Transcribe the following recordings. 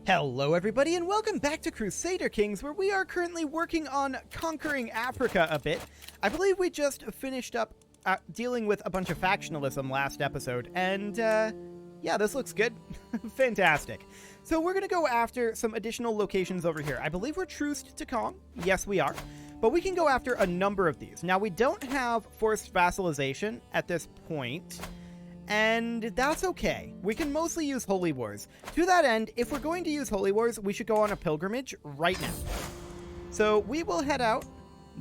Hello everybody and welcome back to Crusader Kings, where we are currently working on conquering Africa a bit. I believe we just finished up dealing with a bunch of factionalism last episode, and yeah, this looks good. Fantastic. So we're going to go after some additional locations over here. I believe we're truced to Kong. Yes, we are. But we can go after a number of these. Now, we don't have forced vassalization at this point, and that's okay. We can mostly use Holy Wars. To that end, if we're going to use Holy Wars, we should go on a pilgrimage right now. So we will head out.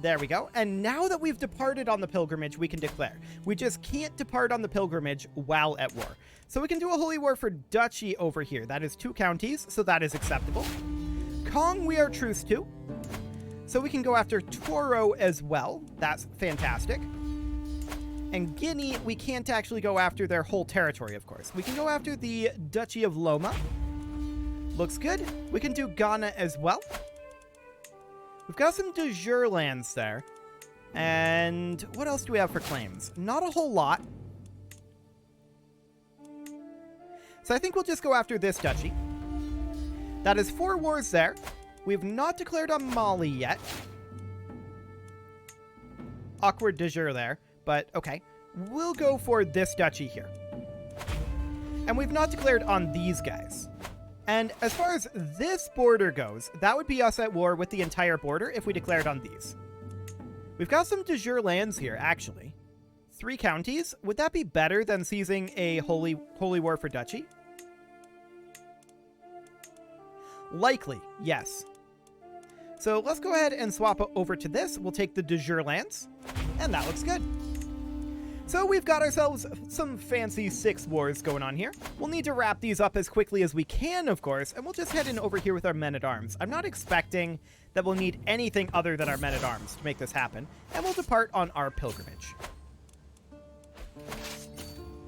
There we go. And now that we've departed on the pilgrimage, we can declare. We just can't depart on the pilgrimage while at war. So we can do a Holy War for Duchy over here. That is 2 counties, so that is acceptable. Kong, we are truce to. So we can go after Toro as well. That's fantastic. And Guinea, we can't actually go after their whole territory, of course. We can go after the Duchy of Loma. Looks good. We can do Ghana as well. We've got some de jure lands there. And what else do we have for claims? Not a whole lot. So I think we'll just go after this duchy. That is 4 wars there. We've not declared on Mali yet. Awkward de jure there. But, okay, we'll go for this duchy here. And we've not declared on these guys. And as far as this border goes, that would be us at war with the entire border if we declared on these. We've got some de jure lands here, actually. 3 counties. Would that be better than seizing a holy war for duchy? Likely, yes. So let's go ahead and swap over to this. We'll take the de jure lands, and that looks good. So we've got ourselves some fancy 6 wars going on here. We'll need to wrap these up as quickly as we can, of course, and we'll just head in over here with our men-at-arms. I'm not expecting that we'll need anything other than our men-at-arms to make this happen, and we'll depart on our pilgrimage.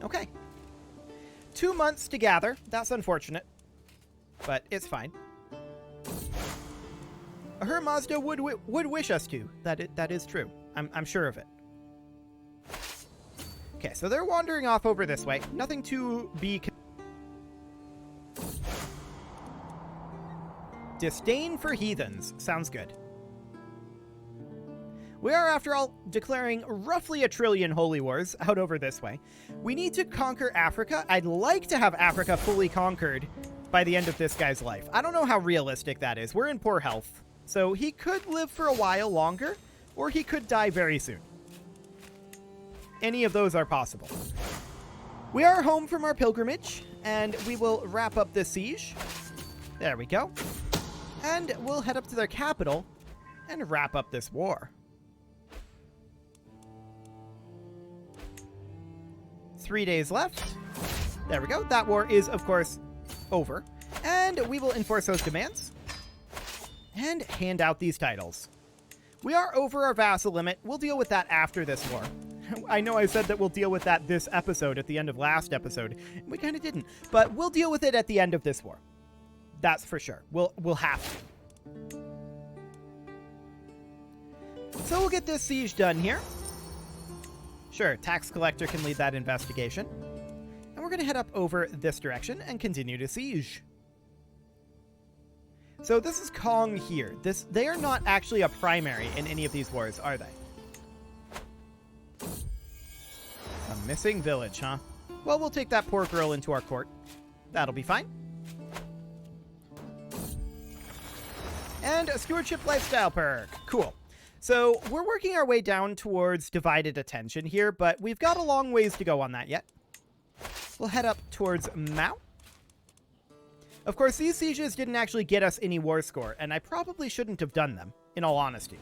Okay. 2 months to gather. That's unfortunate, but it's fine. Her Mazda would wish us to. That is true. I'm sure of it. Okay, so they're wandering off over this way. Nothing to be... Disdain for heathens. Sounds good. We are, after all, declaring roughly 1 trillion holy wars out over this way. We need to conquer Africa. I'd like to have Africa fully conquered by the end of this guy's life. I don't know how realistic that is. We're in poor health. So he could live for a while longer, or he could die very soon. Any of those are possible. We are home from our pilgrimage, and we will wrap up this siege. There we go. And we'll head up to their capital and wrap up this war. 3 days left. There we go. That war is, of course, over. And we will enforce those demands and hand out these titles. We are over our vassal limit. We'll deal with that after this war. I know I said that we'll deal with that this episode at the end of last episode. We kind of didn't, but we'll deal with it at the end of this war. That's for sure. We'll have to. So we'll get this siege done here. Sure, tax collector can lead that investigation. And we're going to head up over this direction and continue to siege. So this is Kong here. They are not actually a primary in any of these wars, are they? A missing village, huh? Well, we'll take that poor girl into our court. That'll be fine. And a stewardship lifestyle perk. Cool. So we're working our way down towards divided attention here, but we've got a long ways to go on that yet. We'll head up towards Mao. Of course, these sieges didn't actually get us any war score, and I probably shouldn't have done them, in all honesty.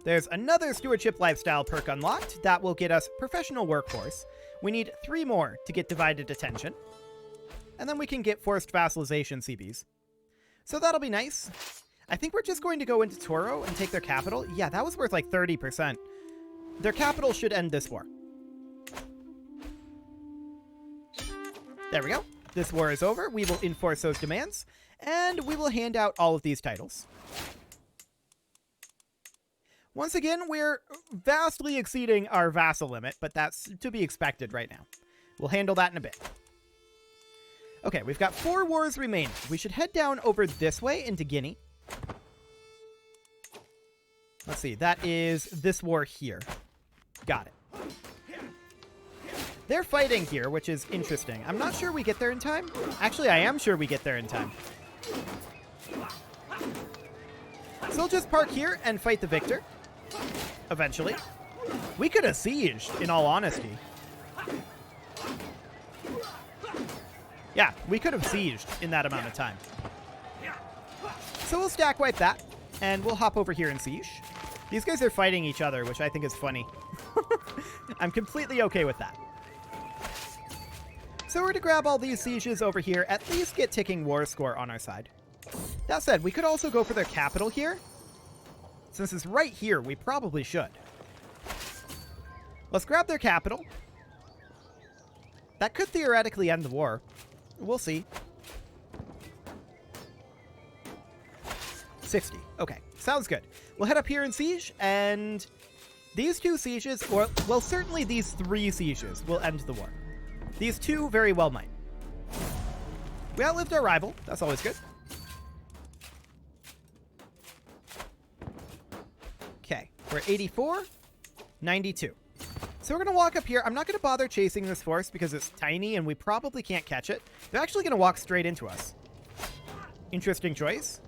There's another stewardship lifestyle perk unlocked. That will get us professional workforce. We need 3 more to get divided attention. And then we can get forced vassalization CBs. So that'll be nice. I think we're just going to go into Toro and take their capital. Yeah, that was worth like 30%. Their capital should end this war. There we go. This war is over. We will enforce those demands. And we will hand out all of these titles. Once again, we're vastly exceeding our vassal limit, but that's to be expected right now. We'll handle that in a bit. Okay, we've got 4 wars remaining. We should head down over this way into Guinea. Let's see, that is this war here. Got it. They're fighting here, which is interesting. I'm not sure we get there in time. Actually, I am sure we get there in time. So we'll just park here and fight the victor. Eventually. We could have sieged, in all honesty. Yeah, we could have sieged in that amount of time. So we'll stack wipe that, and we'll hop over here and siege. These guys are fighting each other, which I think is funny. I'm completely okay with that. So we're to grab all these sieges over here, at least get ticking war score on our side. That said, we could also go for their capital here. Since it's right here, we probably should. Let's grab their capital. That could theoretically end the war. We'll see. 60. Okay, sounds good. We'll head up here and siege, and these 2 sieges, or, well, certainly these 3 sieges will end the war. These 2 very well might. We outlived our rival. That's always good. Okay, we're 84, 92. So we're going to walk up here. I'm not going to bother chasing this force because it's tiny and we probably can't catch it. They're actually going to walk straight into us. Interesting choice.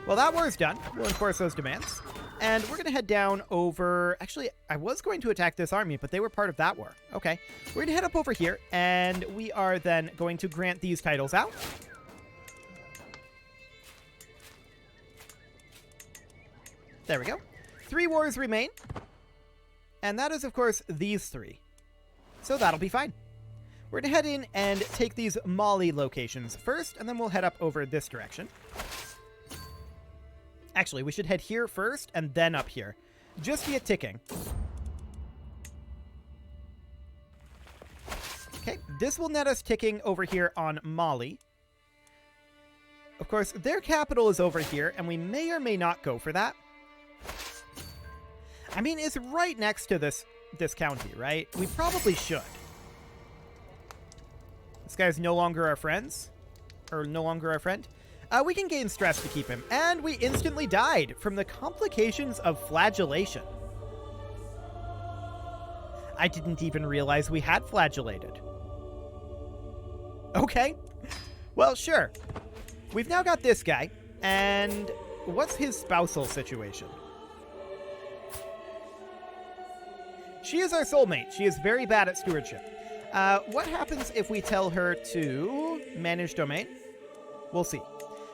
Well, that war is done. We'll enforce those demands. And we're going to head down over... Actually, I was going to attack this army, but they were part of that war. Okay. We're going to head up over here, and we are then going to grant these titles out. There we go. 3 wars remain. And that is, of course, these 3. So that'll be fine. We're going to head in and take these Mali locations first, and then we'll head up over this direction. Actually, we should head here first and then up here. Just to get ticking. Okay, this will net us ticking over here on Mali. Of course, their capital is over here, and we may or may not go for that. I mean, it's right next to this county, right? We probably should. This guy's no longer our friends. Or no longer our friend. We can gain stress to keep him. And we instantly died from the complications of flagellation. I didn't even realize we had flagellated. Okay. Well, sure. We've now got this guy. And what's his spousal situation? She is our soulmate. She is very bad at stewardship. What happens if we tell her to manage domain? We'll see.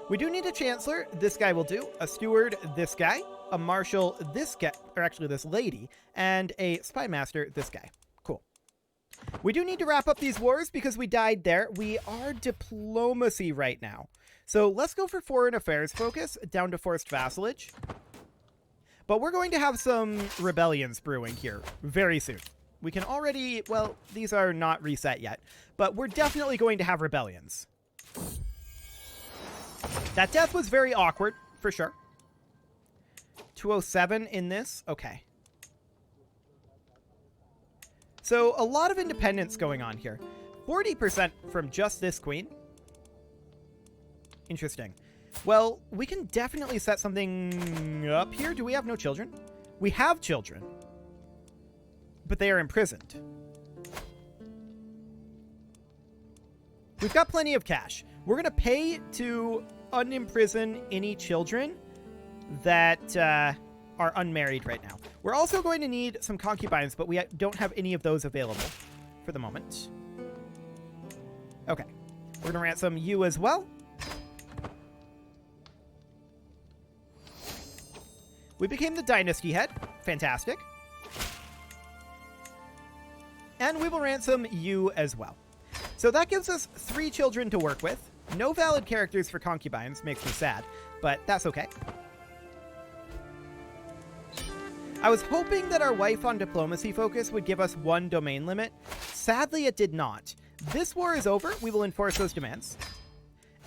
We do need a chancellor. This guy will do. A steward, this guy. A marshal, this guy. Or actually, this lady. And a spy master, this guy. Cool. We do need to wrap up these wars because we died there. We are diplomacy right now. So let's go for foreign affairs focus down to forced vassalage. But we're going to have some rebellions brewing here very soon. We can already, well, these are not reset yet, but we're definitely going to have rebellions. That death was very awkward, for sure. 207 in this? Okay. So a lot of independence going on here. 40% from just this queen. Interesting. Well, we can definitely set something up here. Do we have no children? We have children. But they are imprisoned. We've got plenty of cash. We're going to pay to unimprison any children that are unmarried right now. We're also going to need some concubines, but we don't have any of those available for the moment. Okay. We're going to ransom you as well. We became the dynasty head. Fantastic. And we will ransom you as well. So that gives us 3 children to work with. No valid characters for concubines. Makes me sad, but that's okay. I was hoping that our wife on diplomacy focus would give us 1 domain limit. Sadly, it did not. This war is over. We will enforce those demands.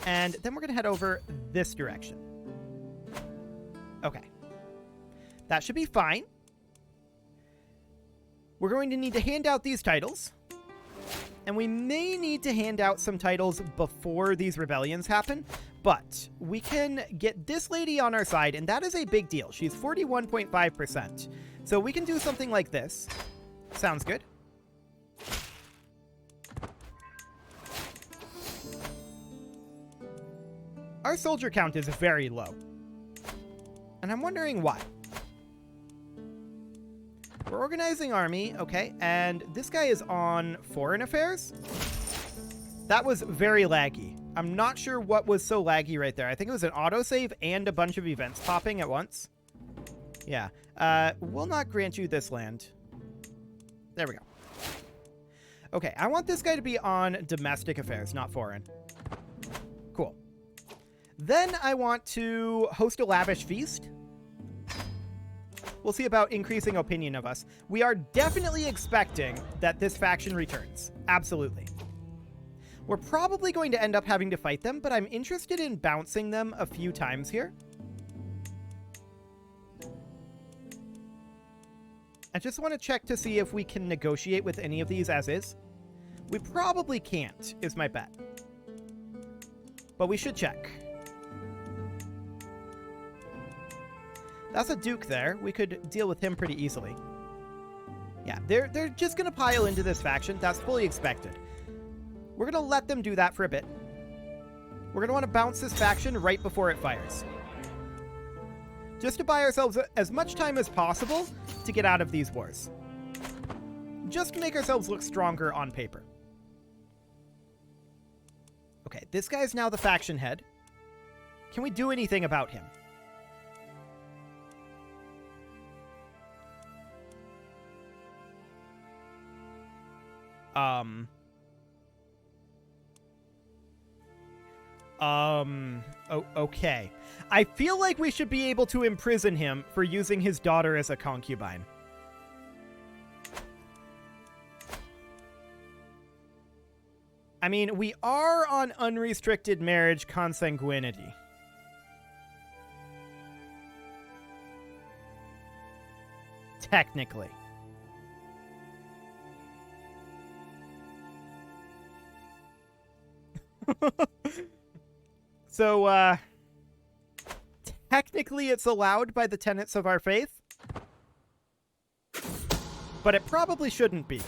And then we're going to head over this direction. Okay. That should be fine. We're going to need to hand out these titles. And we may need to hand out some titles before these rebellions happen, but we can get this lady on our side, and that is a big deal. She's 41.5%. So we can do something like this. Sounds good. Our soldier count is very low. And I'm wondering why. We're organizing army, okay, and this guy is on foreign affairs. That was very laggy. I'm not sure what was so laggy right there. I think it was an autosave and a bunch of events popping at once. Yeah. Will not grant you this land. There we go. Okay, I want this guy to be on domestic affairs, not foreign. Cool. Then I want to host a lavish feast. We'll see about increasing opinion of us. We are definitely expecting that this faction returns. Absolutely. We're probably going to end up having to fight them, but I'm interested in bouncing them a few times here. I just want to check to see if we can negotiate with any of these as is. We probably can't, is my bet. But we should check. That's a duke there. We could deal with him pretty easily. Yeah, they're just going to pile into this faction. That's fully expected. We're going to let them do that for a bit. We're going to want to bounce this faction right before it fires. Just to buy ourselves as much time as possible to get out of these wars. Just to make ourselves look stronger on paper. Okay, this guy is now the faction head. Can we do anything about him? Okay. I feel like we should be able to imprison him for using his daughter as a concubine. I mean, we are on unrestricted marriage consanguinity. Technically. So, technically it's allowed by the tenets of our faith, but it probably shouldn't be.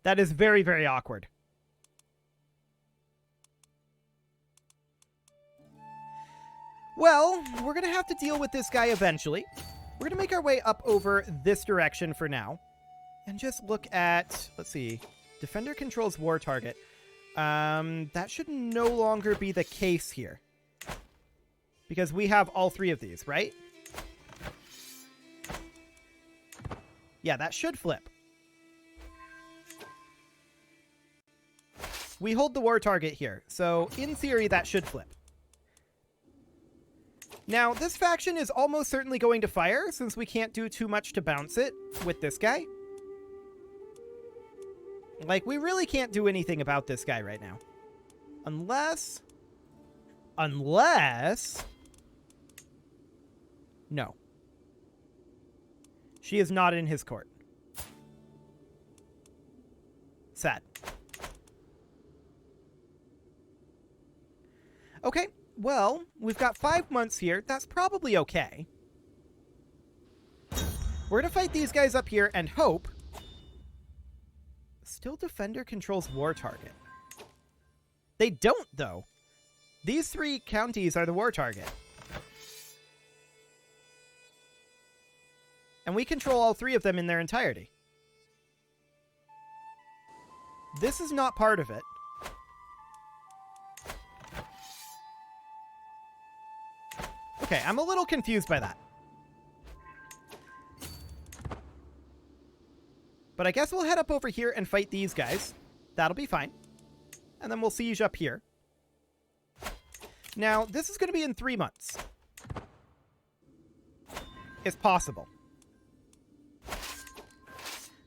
That is very, very awkward. Well, we're going to have to deal with this guy eventually. We're going to make our way up over this direction for now. And just look at, let's see, defender controls war target. That should no longer be the case here. Because we have all three of these, right? Yeah, that should flip. We hold the war target here, so in theory that should flip. Now, this faction is almost certainly going to fire, since we can't do too much to bounce it with this guy. Like, we really can't do anything about this guy right now. Unless... No. She is not in his court. Sad. Okay, well, we've got 5 months here. That's probably okay. We're going to fight these guys up here and hope... Still defender controls war target. They don't, though. These three counties are the war target. And we control all three of them in their entirety. This is not part of it. Okay, I'm a little confused by that. But I guess we'll head up over here and fight these guys. That'll be fine. And then we'll siege up here. Now, this is going to be in 3 months. It's possible.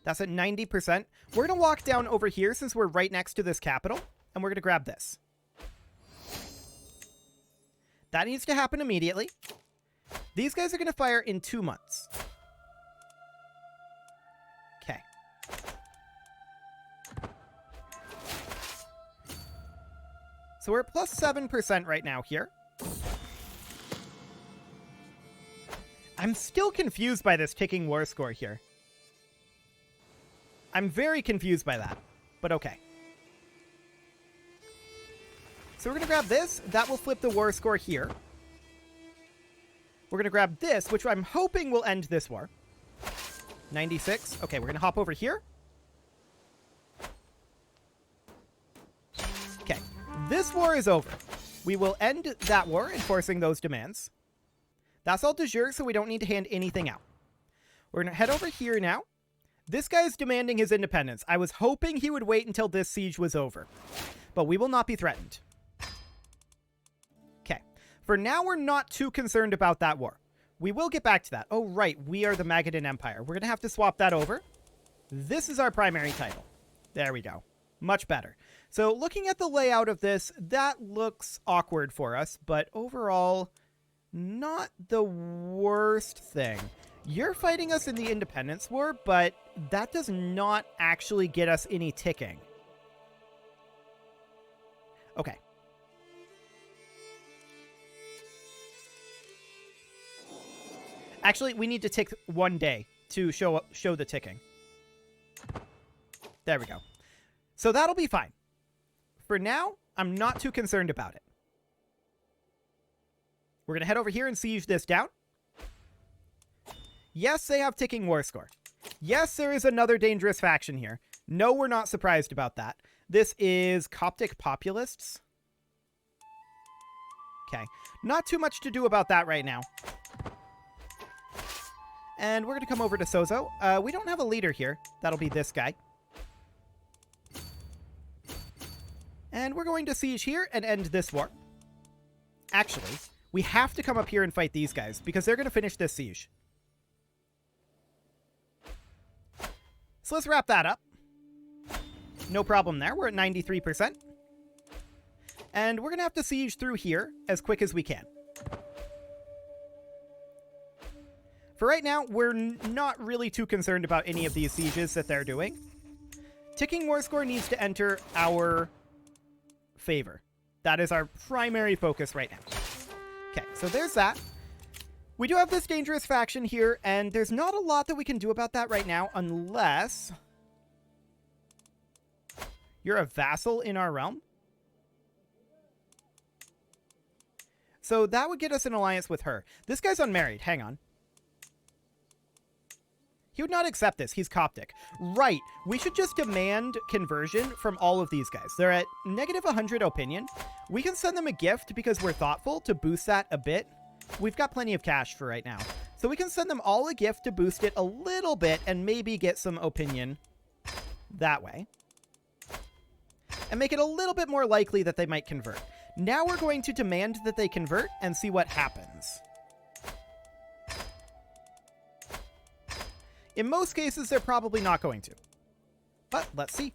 That's at 90%. We're going to walk down over here since we're right next to this capital. And we're going to grab this. That needs to happen immediately. These guys are going to fire in 2 months. So we're at plus 7% right now here. I'm still confused by this ticking war score here. I'm very confused by that, but okay. So we're going to grab this. That will flip the war score here. We're going to grab this, which I'm hoping will end this war. 96. Okay, we're going to hop over here. Okay, this war is over. We will end that war, enforcing those demands. That's all de jure, so we don't need to hand anything out. We're going to head over here now. This guy's demanding his independence. I was hoping he would wait until this siege was over, but we will not be threatened. Okay, for now, we're not too concerned about that war. We will get back to that. Oh, right, we are the Magadan Empire. We're going to have to swap that over. This is our primary title. There we go. Much better. So looking at the layout of this, that looks awkward for us, but overall, not the worst thing. You're fighting us in the Independence War, but that does not actually get us any ticking. Okay. Actually, we need to tick 1 day to show the ticking. There we go. So that'll be fine. For now, I'm not too concerned about it. We're going to head over here and siege this down. Yes, they have ticking war score. Yes, there is another dangerous faction here. No, we're not surprised about that. This is Coptic Populists. Okay. Not too much to do about that right now. And we're going to come over to Sozo. We don't have a leader here. That'll be this guy. And we're going to siege here and end this war. Actually, we have to come up here and fight these guys because they're going to finish this siege. So let's wrap that up. No problem there. We're at 93%. And we're going to have to siege through here as quick as we can. For right now, we're not really too concerned about any of these sieges that they're doing. Ticking war score needs to enter our favor. That is our primary focus right now. Okay, so there's that. We do have this dangerous faction here, and there's not a lot that we can do about that right now unless you're a vassal in our realm. So that would get us an alliance with her. This guy's unmarried. Hang on. He would not accept this. He's Coptic. Right. We should just demand conversion from all of these guys. They're at negative 100 opinion. We can send them a gift because we're thoughtful to boost that a bit. We've got plenty of cash for right now. So we can send them all a gift to boost it a little bit and maybe get some opinion that way. And make it a little bit more likely that they might convert. Now we're going to demand that they convert and see what happens. In most cases, they're probably not going to. But let's see.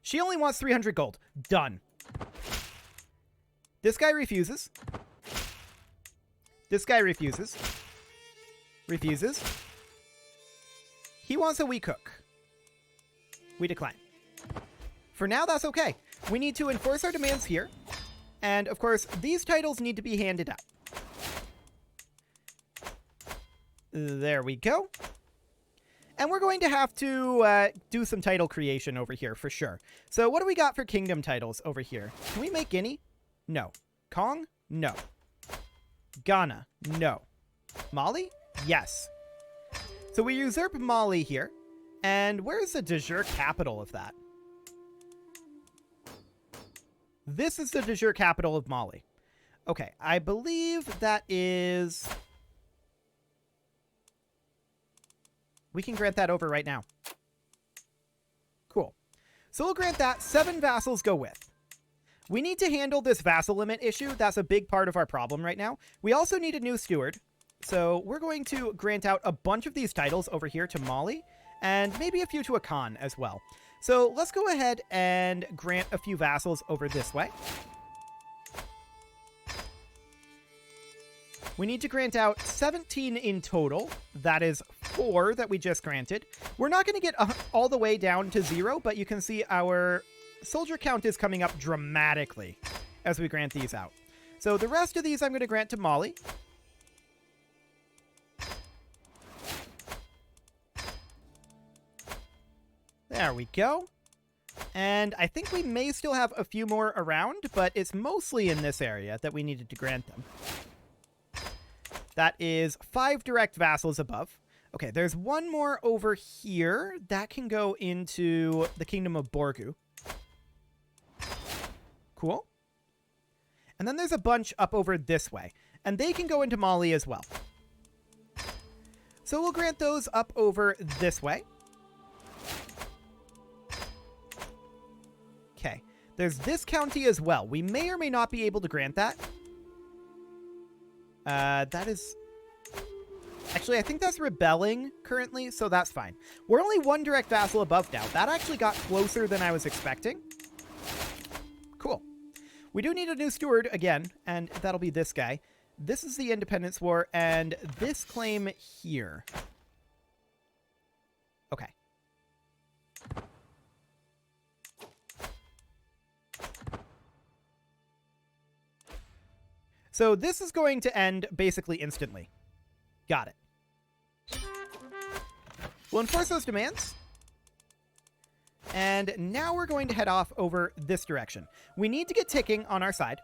She only wants 300 gold. Done. This guy refuses. This guy refuses. Refuses. He wants a wee cook. We decline. For now, that's okay. We need to enforce our demands here. And, of course, these titles need to be handed out. There we go. And we're going to have to do some title creation over here for sure. So what do we got for kingdom titles over here? Can we make Guinea? No. Kong? No. Ghana? No. Mali? Yes. So we usurp Mali here. And where is the de jure capital of that? This is the de jure capital of Mali. Okay, I believe that is... We can grant that over right now. Cool. So we'll grant that. 7 vassals go with. We need to handle this vassal limit issue. That's a big part of our problem right now. We also need a new steward. So we're going to grant out a bunch of these titles over here to Mali, and maybe a few to a Khan as well. So let's go ahead and grant a few vassals over this way. We need to grant out 17 in total. That is 4 that we just granted. We're not going to get all the way down to 0, but you can see our soldier count is coming up dramatically as we grant these out. So the rest of these I'm going to grant to Mali. There we go. And I think we may still have a few more around, but it's mostly in this area that we needed to grant them. That is 5 direct vassals above. Okay, there's one more over here. That can go into the Kingdom of Borgu. Cool. And then there's a bunch up over this way. And they can go into Mali as well. So we'll grant those up over this way. Okay, there's this county as well. We may or may not be able to grant that. That is... Actually, I think that's rebelling currently, so that's fine. We're only 1 direct vassal above now. That actually got closer than I was expecting. Cool. We do need a new steward again, and that'll be this guy. This is the Independence War, and this claim here. Okay. So this is going to end basically instantly. Got it. We'll enforce those demands. And now we're going to head off over this direction. We need to get ticking on our side.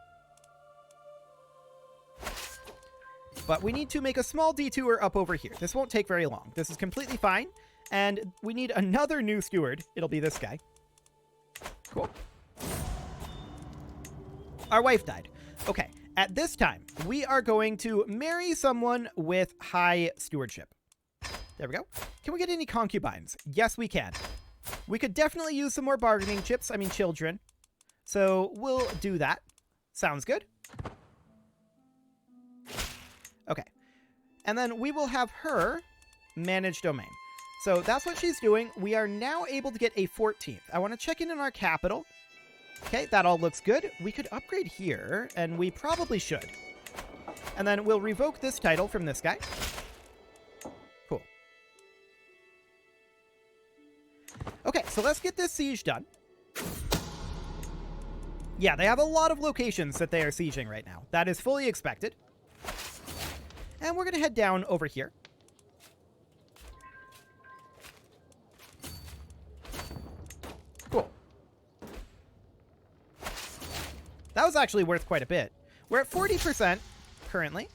But we need to make a small detour up over here. This won't take very long. This is completely fine. And we need another new steward. It'll be this guy. Cool. Our wife died. Okay. At this time, we are going to marry someone with high stewardship. There we go. Can we get any concubines? Yes, we can. We could definitely use some more bargaining chips. I mean, children. So we'll do that. Sounds good. Okay. And then we will have her manage domain. So that's what she's doing. We are now able to get a 14th. I want to check in our capital. Okay, that all looks good. We could upgrade here, and we probably should. And then we'll revoke this title from this guy. Cool. Okay, so let's get this siege done. Yeah, they have a lot of locations that they are sieging right now. That is fully expected. And we're going to head down over here. Cool. That was actually worth quite a bit. We're at 40% currently.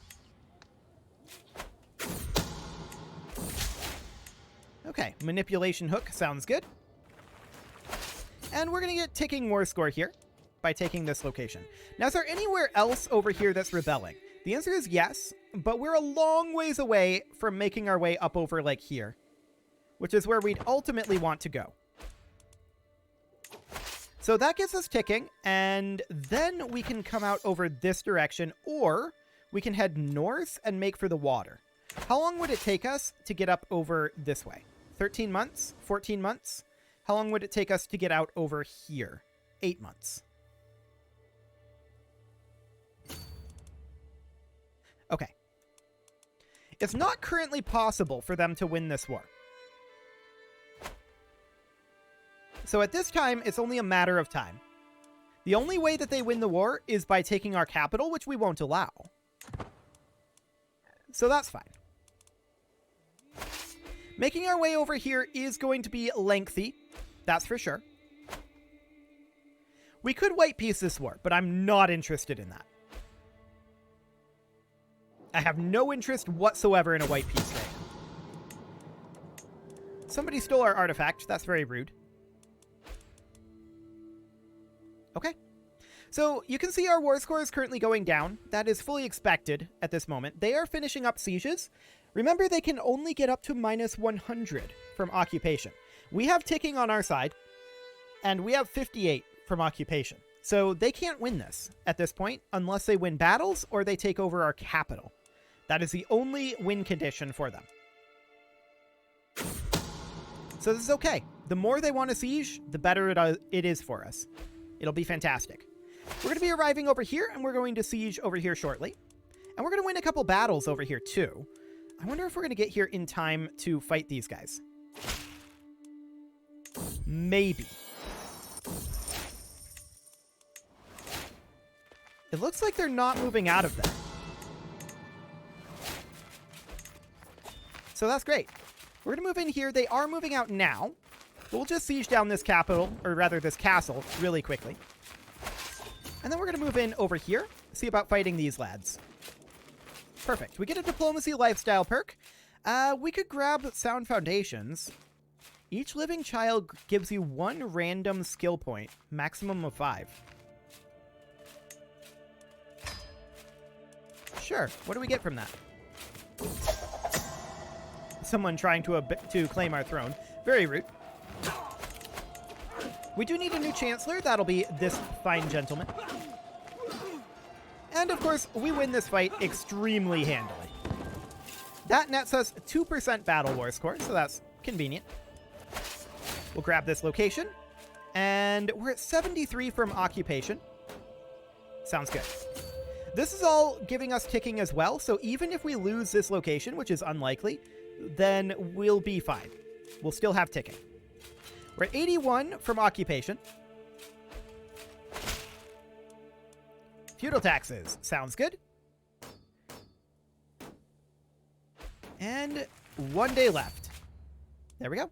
Okay, manipulation hook sounds good. And we're going to get ticking war score here by taking this location. Now, is there anywhere else over here that's rebelling? The answer is yes, but we're a long ways away from making our way up over like here, which is where we'd ultimately want to go. So that gets us ticking, and then we can come out over this direction, or we can head north and make for the water. How long would it take us to get up over this way? 13 months? 14 months? How long would it take us to get out over here? 8 months. Okay. It's not currently possible for them to win this war. So at this time, it's only a matter of time. The only way that they win the war is by taking our capital, which we won't allow. So that's fine. Making our way over here is going to be lengthy. That's for sure. We could white peace this war, but I'm not interested in that. I have no interest whatsoever in a white peace right now. Somebody stole our artifact. That's very rude. Okay. So you can see our war score is currently going down. That is fully expected at this moment. They are finishing up sieges. Remember, they can only get up to -100 from occupation. We have ticking on our side, and we have 58 from occupation. So they can't win this at this point unless they win battles or they take over our capital. That is the only win condition for them. So this is okay. The more they want to siege, the better it is for us. It'll be fantastic. We're going to be arriving over here, and we're going to siege over here shortly. And we're going to win a couple battles over here, too. I wonder if we're going to get here in time to fight these guys. Maybe. It looks like they're not moving out of there. So that's great. We're going to move in here. They are moving out now. We'll just siege down this capital, or rather this castle, really quickly. And then we're going to move in over here, see about fighting these lads. Perfect. We get a diplomacy lifestyle perk. We could grab sound foundations. Each living child gives you 1 random skill point, maximum of 5. Sure. What do we get from that? Someone trying to claim our throne. Very rude. We do need a new chancellor. That'll be this fine gentleman. And, of course, we win this fight extremely handily. That nets us 2% Battle War score, so that's convenient. We'll grab this location. And we're at 73 from occupation. Sounds good. This is all giving us ticking as well, so even if we lose this location, which is unlikely, then we'll be fine. We'll still have ticking. We're at 81 from occupation. Feudal taxes. Sounds good. And 1 day left. There we go.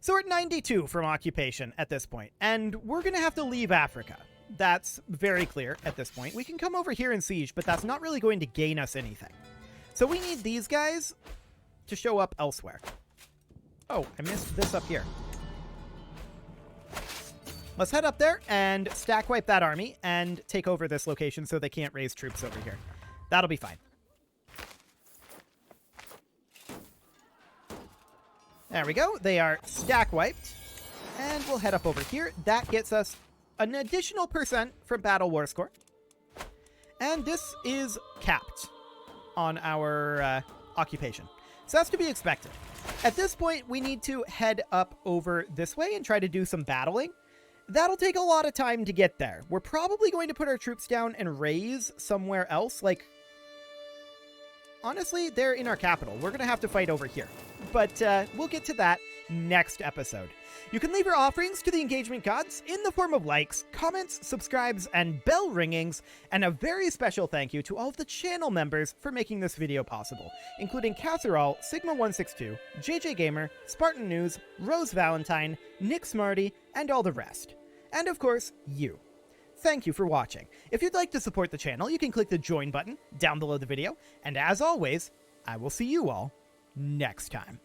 So we're at 92 from occupation at this point, and we're going to have to leave Africa. That's very clear at this point. We can come over here and siege, but that's not really going to gain us anything. So we need these guys to show up elsewhere. Oh, I missed this up here. Let's head up there and stack wipe that army and take over this location so they can't raise troops over here. That'll be fine. There we go. They are stack wiped. And we'll head up over here. That gets us an additional % from Battle War score. And this is capped on our occupation. So that's to be expected. At this point, we need to head up over this way and try to do some battling. That'll take a lot of time to get there. We're probably going to put our troops down and raise somewhere else. Like, honestly, they're in our capital. We're going to have to fight over here. But we'll get to that next episode. You can leave your offerings to the engagement gods in the form of likes, comments, subscribes, and bell ringings, and a very special thank you to all of the channel members for making this video possible, including Casserole, Sigma162, JJ Gamer, Spartan News, Rose Valentine, Nick Smarty, and all the rest. And of course, you. Thank you for watching. If you'd like to support the channel, you can click the join button down below the video, and as always, I will see you all next time.